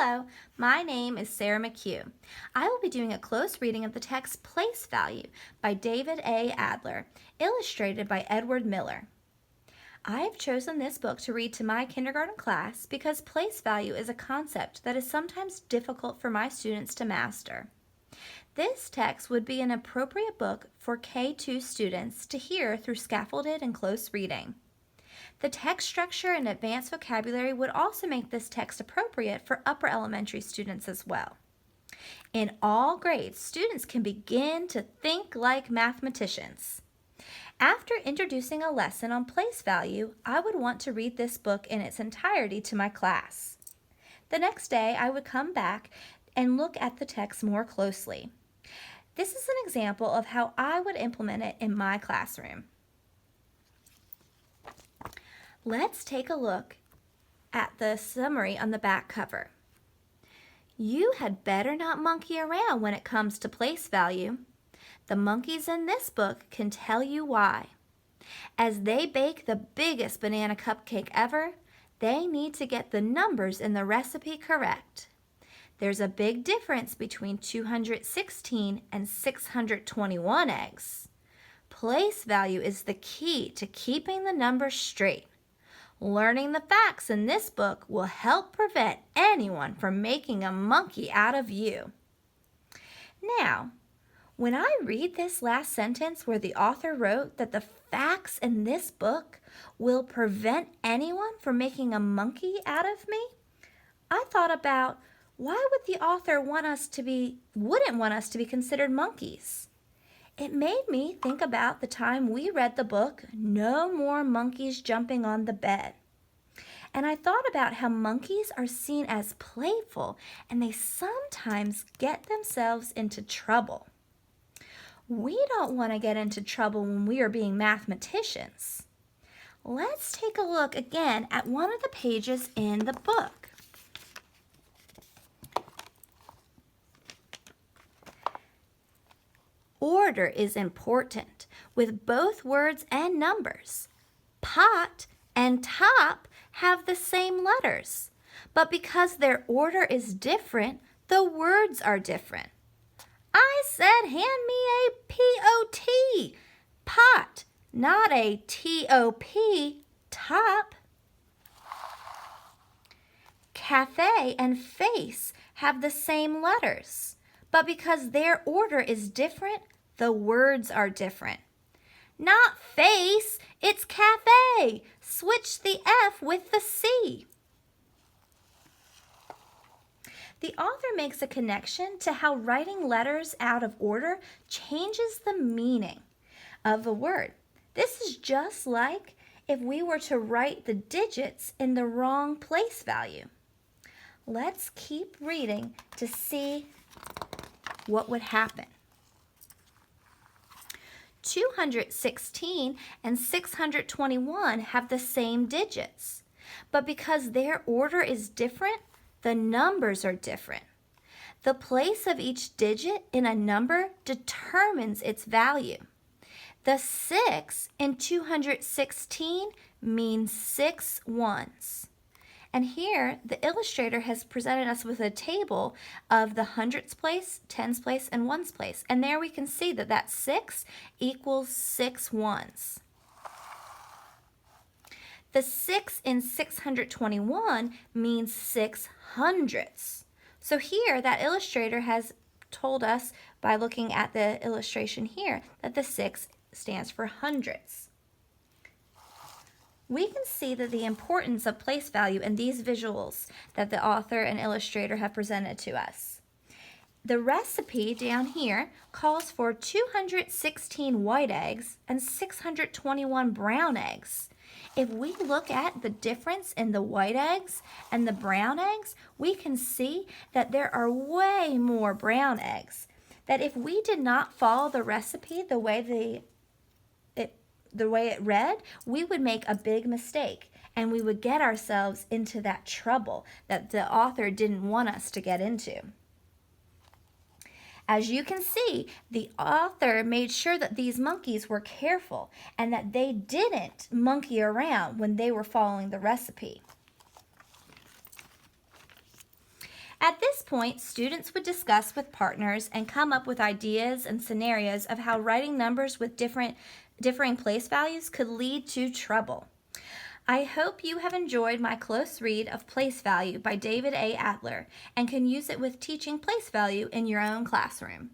Hello, my name is Sarah McHugh. I will be doing a close reading of the text Place Value by David A. Adler, illustrated by Edward Miller. I have chosen this book to read to my kindergarten class because place value is a concept that is sometimes difficult for my students to master. This text would be an appropriate book for K-2 students to hear through scaffolded and close reading. The text structure and advanced vocabulary would also make this text appropriate for upper elementary students as well. In all grades, students can begin to think like mathematicians. After introducing a lesson on place value, I would want to read this book in its entirety to my class. The next day, I would come back and look at the text more closely. This is an example of how I would implement it in my classroom. Let's take a look at the summary on the back cover. You had better not monkey around when it comes to place value. The monkeys in this book can tell you why. As they bake the biggest banana cupcake ever, they need to get the numbers in the recipe correct. There's a big difference between 216 and 621 eggs. Place value is the key to keeping the numbers straight. Learning the facts in this book will help prevent anyone from making a monkey out of you. Now, when I read this last sentence where the author wrote that the facts in this book will prevent anyone from making a monkey out of me, I thought about why would the author wouldn't want us to be considered monkeys? It made me think about the time we read the book, No More Monkeys Jumping on the Bed. And I thought about how monkeys are seen as playful and they sometimes get themselves into trouble. We don't want to get into trouble when we are being mathematicians. Let's take a look again at one of the pages in the book. Order is important with both words and numbers. Pot and top have the same letters, but because their order is different, the words are different. I said hand me a P-O-T, pot, not a T-O-P, top. Cafe and face have the same letters, but because their order is different, the words are different. Not face, it's cafe. Switch the F with the C. The author makes a connection to how writing letters out of order changes the meaning of a word. This is just like if we were to write the digits in the wrong place value. Let's keep reading to see what would happen. 216 and 621 have the same digits, but because their order is different, the numbers are different. The place of each digit in a number determines its value. The 6 in 216 means 6 ones. And here, the illustrator has presented us with a table of the hundreds place, tens place, and ones place. And there we can see that that 6 equals 6 ones. The 6 in 621 means 6 hundredths. So here, that illustrator has told us by looking at the illustration here that the 6 stands for hundredths. We can see that the importance of place value in these visuals that the author and illustrator have presented to us. The recipe down here calls for 216 white eggs and 621 brown eggs. If we look at the difference in the white eggs and the brown eggs, we can see that there are way more brown eggs. That if we did not follow the recipe the way it read, we would make a big mistake and we would get ourselves into that trouble that the author didn't want us to get into. As you can see, the author made sure that these monkeys were careful and that they didn't monkey around when they were following the recipe. At this point, students would discuss with partners and come up with ideas and scenarios of how writing numbers with differing place values could lead to trouble. I hope you have enjoyed my close read of Place Value by David A. Adler and can use it with teaching place value in your own classroom.